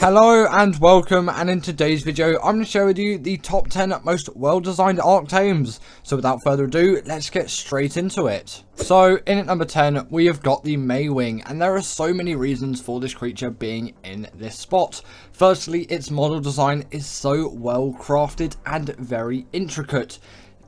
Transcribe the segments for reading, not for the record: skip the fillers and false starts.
Hello and welcome, and in today's video I'm going to share with you the top 10 most well designed Ark Tames. So without further ado, let's get straight into it. So in at number 10 we have got the Mwing, and there are so many reasons for this creature being in this spot. Firstly, its model design is so well crafted and very intricate,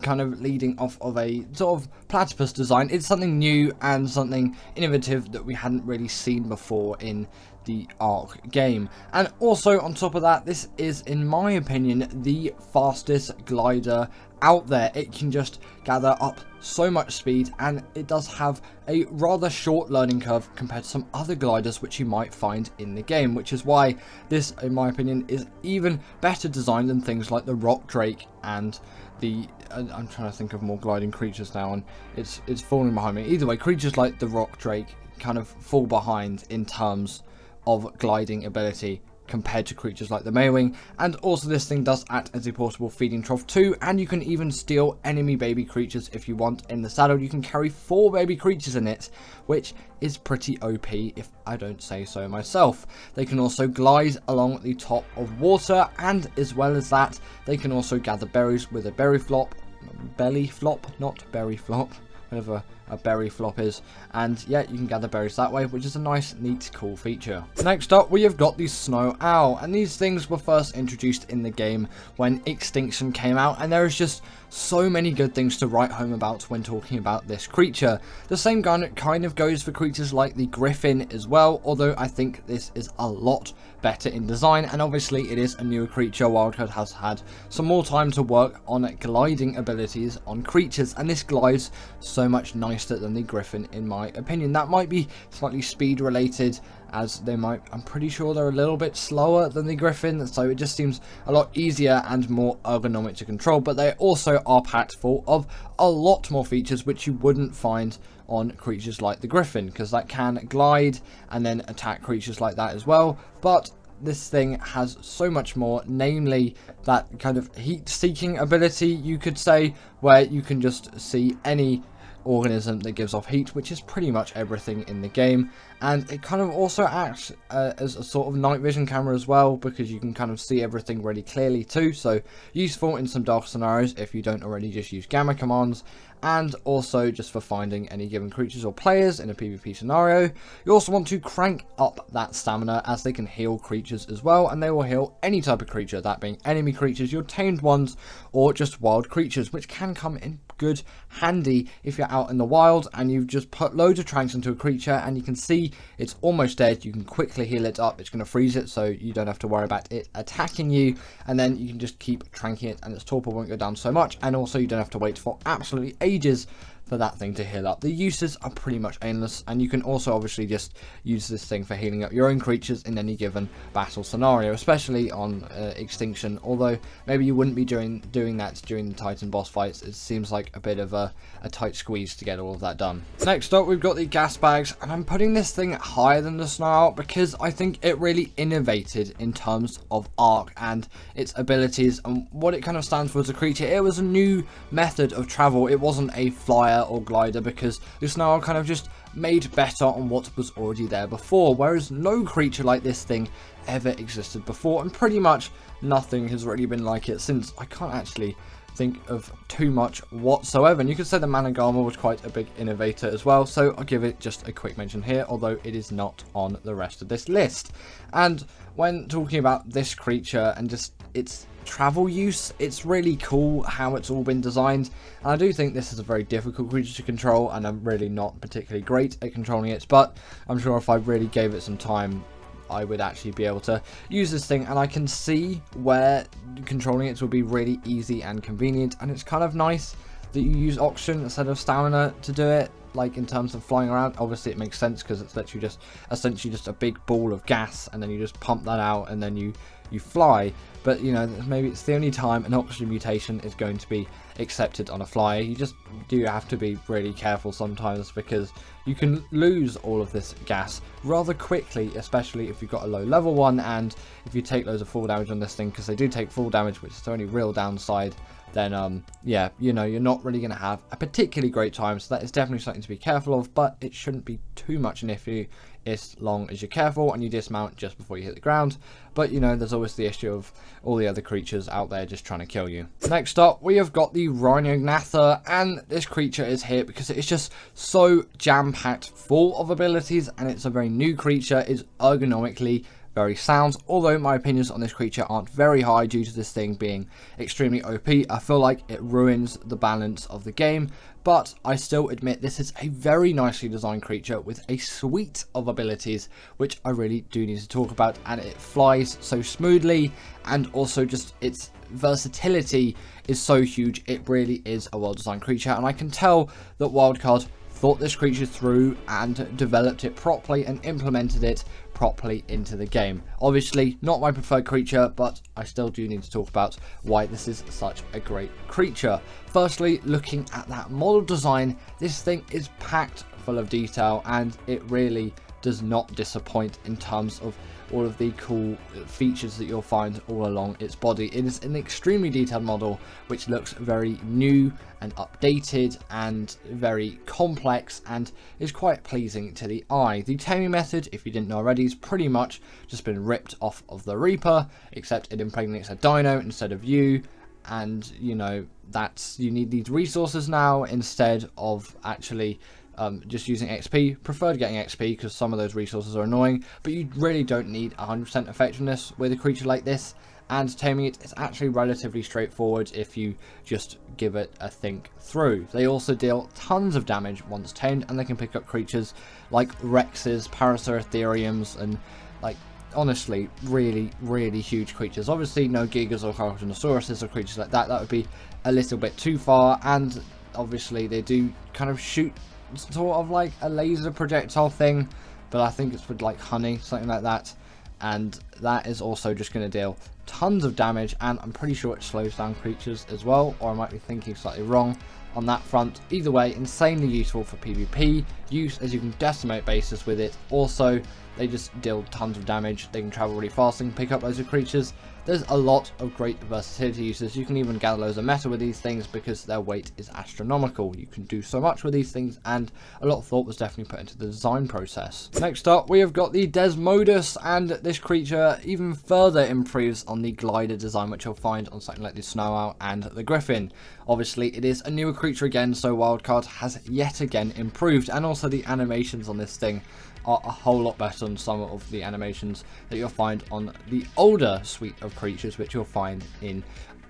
kind of leading off of a sort of platypus design. It's something new and something innovative that we hadn't really seen before in the Ark game. And also on top of that, this is, in my opinion, the fastest glider out there. It can just gather up so much speed, and it does have a rather short learning curve compared to some other gliders which you might find in the game, which is why this, in my opinion, is even better designed than things like the rock drake and the I'm trying to think of more gliding creatures now, and it's falling behind me. Either way, creatures like the rock drake kind of fall behind in terms of gliding ability compared to creatures like the Mwing. And also this thing does act as a portable feeding trough too, and you can even steal enemy baby creatures if you want in the saddle. You can carry 4 baby creatures in it, which is pretty OP if I don't say so myself. They can also glide along the top of water, and as well as that, they can also gather berries with a belly flop, not berry flop, whatever a berry flop is. And yeah, you can gather berries that way, which is a nice, neat, cool feature. Next up, we have got the Snowow, and these things were first introduced in the game when Extinction came out, and there is just so many good things to write home about when talking about this creature. The same kind of goes for creatures like the Griffin as well, although I think this is a lot better in design, and obviously it is a newer creature. Wildcard has had some more time to work on gliding abilities on creatures, and this glides so much nicer than the Griffin, in my opinion. That might be slightly speed related, as I'm pretty sure they're a little bit slower than the Griffin, so it just seems a lot easier and more ergonomic to control. But they also are packed full of a lot more features which you wouldn't find on creatures like the Griffin, because that can glide and then attack creatures like that as well. But this thing has so much more, namely that kind of heat seeking ability, you could say, where you can just see any organism that gives off heat, which is pretty much everything in the game. And it kind of also acts as a sort of night vision camera as well, because you can kind of see everything really clearly too, so useful in some dark scenarios if you don't already just use gamma commands, and also just for finding any given creatures or players in a PvP scenario. You also want to crank up that stamina, as they can heal creatures as well, and they will heal any type of creature, that being enemy creatures, your tamed ones, or just wild creatures, which can come in good handy if you're out in the wild and you've just put loads of tranks into a creature and you can see it's almost dead. You can quickly heal it up. It's going to freeze it, so you don't have to worry about it attacking you, and then you can just keep tranking it and its torpor won't go down so much, and also you don't have to wait for absolutely ages for that thing to heal up. The uses are pretty much endless, and you can also obviously just use this thing for healing up your own creatures in any given battle scenario, especially on Extinction, although maybe you wouldn't be doing that during the Titan boss fights. It seems like a bit of a tight squeeze to get all of that done. Next up, we've got the Gasbags, and I'm putting this thing higher than the Snowow because I think it really innovated in terms of Ark and its abilities and what it kind of stands for as a creature. It was a new method of travel. It wasn't a flyer or glider, because the Snowow kind of just made better on what was already there before, whereas no creature like this thing ever existed before, and pretty much nothing has really been like it since. I can't actually think of too much whatsoever, and you could say the Managama was quite a big innovator as well, so I'll give it just a quick mention here, although it is not on the rest of this list. And when talking about this creature and just its travel use, it's really cool how it's all been designed, and I do think this is a very difficult creature to control, and I'm really not particularly great at controlling it, but I'm sure if I really gave it some time I would actually be able to use this thing, and I can see where controlling it will be really easy and convenient. And it's kind of nice that you use oxygen instead of stamina to do it, like in terms of flying around. Obviously it makes sense because it's literally just essentially just a big ball of gas, and then you just pump that out and then you fly. But you know, maybe it's the only time an oxygen mutation is going to be accepted on a flyer. You just do have to be really careful sometimes, because you can lose all of this gas rather quickly, especially if you've got a low level one, and if you take loads of fall damage on this thing, because they do take fall damage, which is the only real downside, then yeah, you know, you're not really going to have a particularly great time. So that is definitely something to be careful of, but it shouldn't be too much an issue as long as you're careful and you dismount just before you hit the ground. But you know, there's always the issue of all the other creatures out there just trying to kill you. Next up, we have got the Rhinognatha, and this creature is here because it's just so jam-packed full of abilities, and it's a very new creature. It's ergonomically very sound, although my opinions on this creature aren't very high due to this thing being extremely OP. I feel like it ruins the balance of the game, but I still admit this is a very nicely designed creature with a suite of abilities, which I really do need to talk about, and it flies so smoothly, and also just its versatility is so huge. It really is a well designed creature, and I can tell that Wildcard thought this creature through and developed it properly and implemented it properly into the game. Obviously not my preferred creature, but I still do need to talk about why this is such a great creature. Firstly, looking at that model design, this thing is packed full of detail, and it really does not disappoint in terms of all of the cool features that you'll find all along its body. It is an extremely detailed model which looks very new and updated and very complex, and is quite pleasing to the eye. The taming method, if you didn't know already, is pretty much just been ripped off of the Reaper, except it impregnates a dino instead of you. And you know, that's, you need these resources now instead of actually just using XP. Preferred getting XP because some of those resources are annoying, but you really don't need 100% effectiveness with a creature like this, and taming it is actually relatively straightforward if you just give it a think through. They also deal tons of damage once tamed, and they can pick up creatures like Rexes, Paraceratheriums, and like honestly really huge creatures. Obviously no Gigas or Carnotaurus or creatures like that, that would be a little bit too far, and obviously they do kind of shoot sort of like a laser projectile thing, but I think it's with like honey, something like that, and that is also just going to deal tons of damage, and I'm pretty sure it slows down creatures as well, or I might be thinking slightly wrong on that front. Either way, insanely useful for PvP use, as you can decimate bases with it. Also, they just deal tons of damage, they can travel really fast and pick up loads of creatures. There's a lot of great versatility uses. You can even gather loads of metal with these things because their weight is astronomical. You can do so much with these things, and a lot of thought was definitely put into the design process. Next up, we have got the Desmodus, and this creature even further improves on the glider design which you'll find on something like the Snowow and the Griffin. Obviously it is a newer creature again, so Wildcard has yet again improved, and also the animations on this thing are a whole lot better than some of the animations that you'll find on the older suite of creatures which you'll find in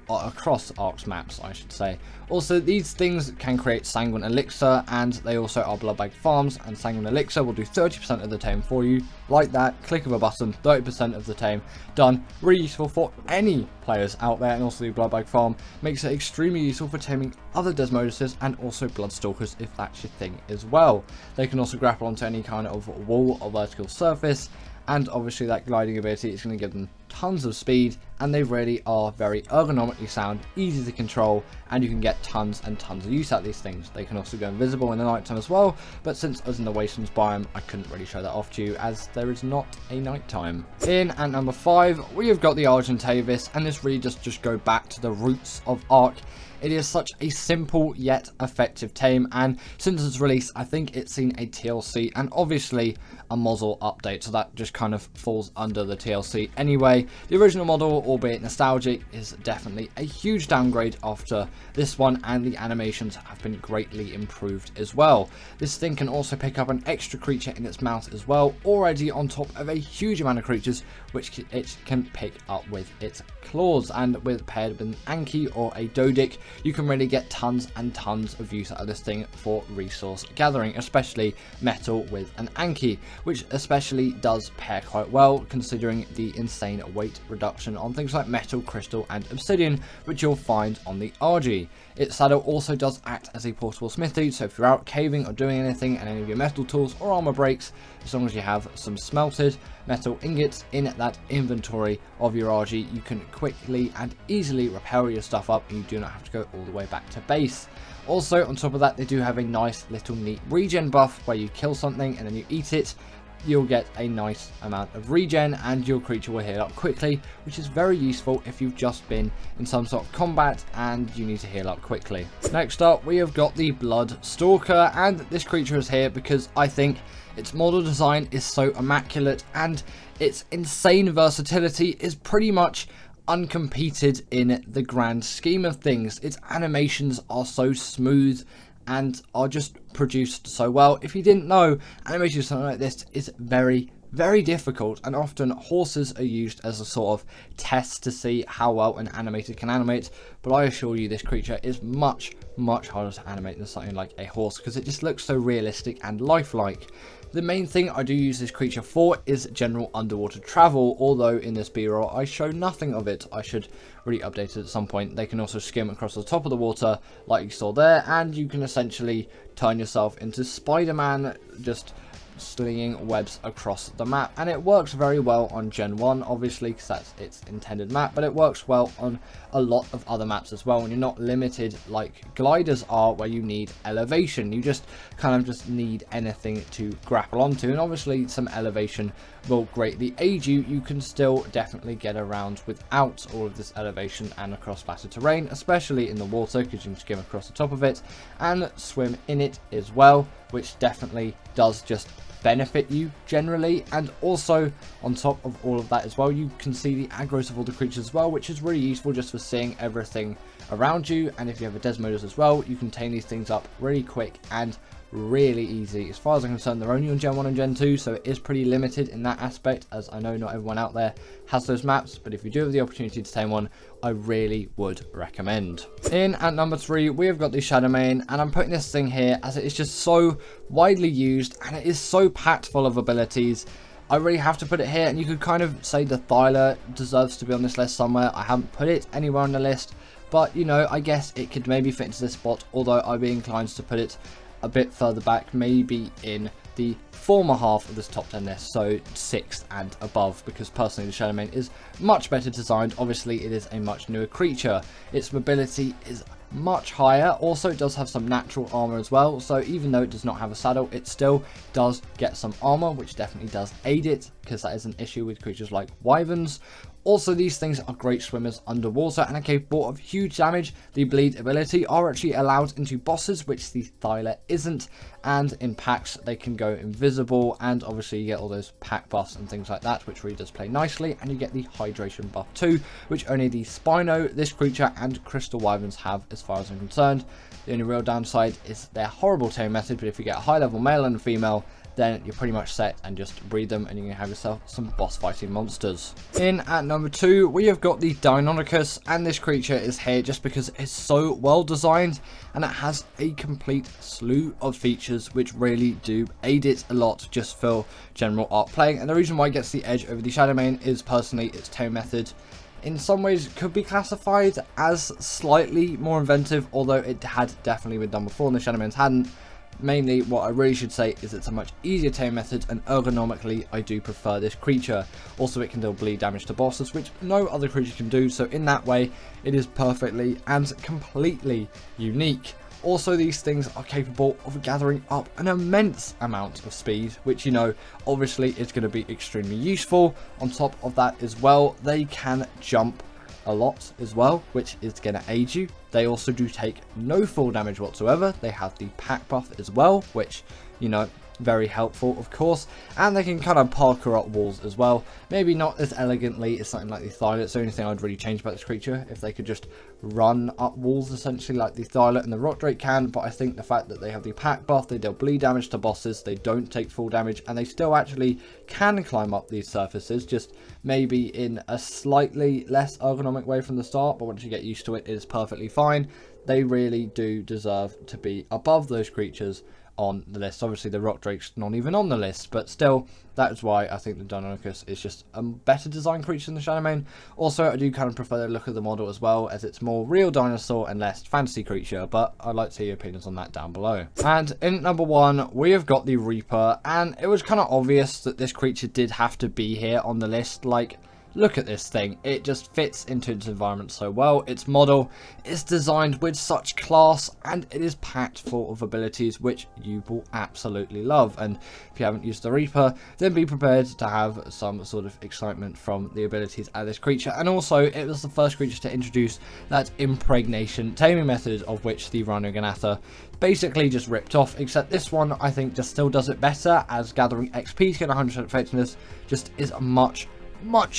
across Ark's maps, I should say. Also, these things can create Sanguine Elixir, and they also are Bloodbag farms, and Sanguine Elixir will do 30% of the tame for you. Like that, click of a button, 30% of the tame done. Really useful for any players out there, and also the Bloodbag farm makes it extremely useful for taming other Desmoduses and also Bloodstalkers if that's your thing as well. They can also grapple onto any kind of wall or vertical surface, and obviously that gliding ability is going to give them tons of speed, and they really are very ergonomically sound, easy to control, and you can get tons and tons of use out of these things. They can also go invisible in the night time as well, but since I was in the Wastelands biome, I couldn't really show that off to you as there is not a night time. In at number 5, we have got the Argentavis, and this really does just go back to the roots of Ark. It is such a simple yet effective tame, and since its release I think it's seen a TLC and obviously a model update, so that just kind of falls under the TLC anyway. The original model, albeit nostalgic, is definitely a huge downgrade after this one, and the animations have been greatly improved as well. This thing can also pick up an extra creature in its mouth as well, already on top of a huge amount of creatures which it can pick up with its claws, and with paired with an Anki or a Dodic, you can really get tons and tons of use out of this thing for resource gathering, especially metal with an Anki, which especially does pair quite well considering the insane weight reduction on things like metal, crystal and obsidian which you'll find on the RG. Its saddle also does act as a portable smithy, so if you're out caving or doing anything and any of your metal tools or armor breaks, as long as you have some smelted metal ingots in that inventory of your RG, you can quickly and easily repair your stuff up, and you do not have to go all the way back to base. Also, on top of that, they do have a nice little neat regen buff where you kill something and then you eat it, you'll get a nice amount of regen and your creature will heal up quickly, which is very useful if you've just been in some sort of combat and you need to heal up quickly. Next up, we have got the Blood Stalker, and this creature is here because I think its model design is so immaculate and its insane versatility is pretty much uncompeted in the grand scheme of things. Its animations are so smooth and are just produced so well. If you didn't know, animation something like this is very, very difficult, and often horses are used as a sort of test to see how well an animator can animate, but I assure you this creature is much, much harder to animate than something like a horse because it just looks so realistic and lifelike. The main thing I do use this creature for is general underwater travel, although in this B-roll I show nothing of it. I should really update it at some point. They can also skim across the top of the water like you saw there, and you can essentially turn yourself into Spider-Man, just slinging webs across the map, and it works very well on Gen 1 obviously because that's its intended map, but it works well on a lot of other maps as well, and you're not limited like gliders are where you need elevation. You just kind of need anything to grapple onto, and obviously some elevation will greatly aid you. You can still definitely get around without all of this elevation and across flatter terrain, especially in the water because you can skim across the top of it and swim in it as well, which definitely does just benefit you generally. And also on top of all of that as well, you can see the aggros of all the creatures as well, which is really useful just for seeing everything around you. And if you have a Desmodus as well, you can tame these things up really quick and really easy. As far as I'm concerned, they're only on Gen 1 and Gen 2, so it is pretty limited in that aspect, as I know not everyone out there has those maps, but if you do have the opportunity to tame one, I really would recommend. In at number 3, we have got the Shadowman, and I'm putting this thing here as it is just so widely used and it is so packed full of abilities. I really have to put it here, and you could kind of say the Thyla deserves to be on this list somewhere. I haven't put it anywhere on the list, but you know, I guess it could maybe fit into this spot, although I'd be inclined to put it a bit further back, maybe in the former half of this top 10 list, so 6th and above, because personally the Shadowman is much better designed. Obviously it is a much newer creature, its mobility is much higher, also it does have some natural armor as well, so even though it does not have a saddle, it still does get some armor, which definitely does aid it, because that is an issue with creatures like wyverns. Also, these things are great swimmers underwater and are capable of huge damage. The bleed ability are actually allowed into bosses, which the Thyla isn't, and in packs they can go invisible, and obviously you get all those pack buffs and things like that, which really does play nicely, and you get the hydration buff too, which only the Spino, this creature, and Crystal Wyverns have as far as I'm concerned. The only real downside is their horrible tame method, but if you get a high level male and a female, then you're pretty much set and just breed them and you can have yourself some boss fighting monsters. In at number 2, we have got the Donus, and this creature is here just because it's so well designed and it has a complete slew of features which really do aid it a lot just for general art playing. And the reason why it gets the edge over the Shadowman is personally its tame method in some ways could be classified as slightly more inventive, although it had definitely been done before and the Shadowman's hadn't. Mainly what I really should say is it's a much easier tame method, and ergonomically I do prefer this creature. Also it can deal bleed damage to bosses, which no other creature can do, so in that way it is perfectly and completely unique. Also, these things are capable of gathering up an immense amount of speed, which, you know, obviously is going to be extremely useful. On top of that as well, they can jump a lot as well, which is going to aid you. They also do take no fall damage whatsoever. They have the pack buff as well, which, you know, very helpful of course, and they can kind of parkour up walls as well. Maybe not as elegantly as something like the Thyla. It's the only thing I'd really change about this creature, if they could just run up walls essentially like the Thyla and the Rock Drake can. But I think the fact that they have the pack buff, they deal bleed damage to bosses, they don't take full damage, and they still actually can climb up these surfaces, just maybe in a slightly less ergonomic way from the start, but once you get used to it, it is perfectly fine. They really do deserve to be above those creatures on the list. Obviously the Rock Drake's not even on the list, but still, that is why I think the Donus is just a better designed creature than the Shadowman. Also, I do kind of prefer the look of the model as well, as it's more real dinosaur and less fantasy creature, but I'd like to hear your opinions on that down below. And in number 1, we have got the Reaper, and it was kind of obvious that this creature did have to be here on the list. Like, look at this thing. It just fits into its environment so well. Its model is designed with such class, and it is packed full of abilities which you will absolutely love. And if you haven't used the Reaper, then be prepared to have some sort of excitement from the abilities of this creature. And also, it was the first creature to introduce that impregnation taming method, of which the Rhinoganatha basically just ripped off, except this one I think just still does it better, as gathering XP to get 100% effectiveness just is a much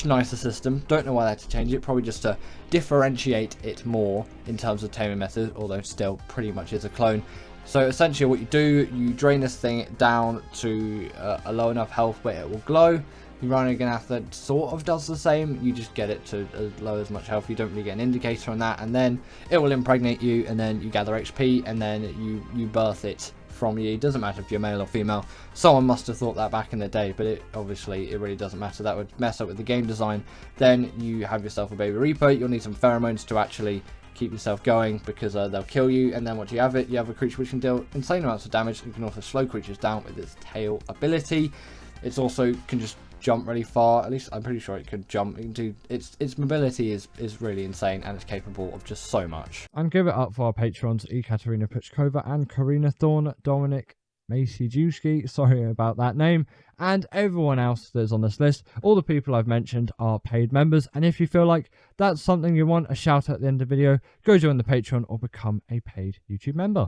nicer system. Don't know why they had to change it, probably just to differentiate it more in terms of taming method, although still pretty much is a clone. So essentially what you do, you drain this thing down to a low enough health where it will glow. The Rhinoganatha sort of does the same, you just get it to as low as much health, you don't really get an indicator on that, and then it will impregnate you, and then you gather XP, and then you birth it from you. It doesn't matter if you're male or female. Someone must have thought that back in the day, but it really doesn't matter. That would mess up with the game design. Then you have yourself a baby Reaper. You'll need some pheromones to actually keep yourself going, because they'll kill you, and then once you have it, you have a creature which can deal insane amounts of damage. You can also slow creatures down with its tail ability. It's also can just jump really far. At least I'm pretty sure it could jump. It can do, its mobility is really insane, and it's capable of just so much. And give it up for our patrons, Ekaterina Puchkova and Karina Thorne, Dominic Maciejewski, sorry about that name, and everyone else that's on this list. All the people I've mentioned are paid members, and if you feel like that's something you want a shout out at the end of the video, go join the Patreon or become a paid YouTube member.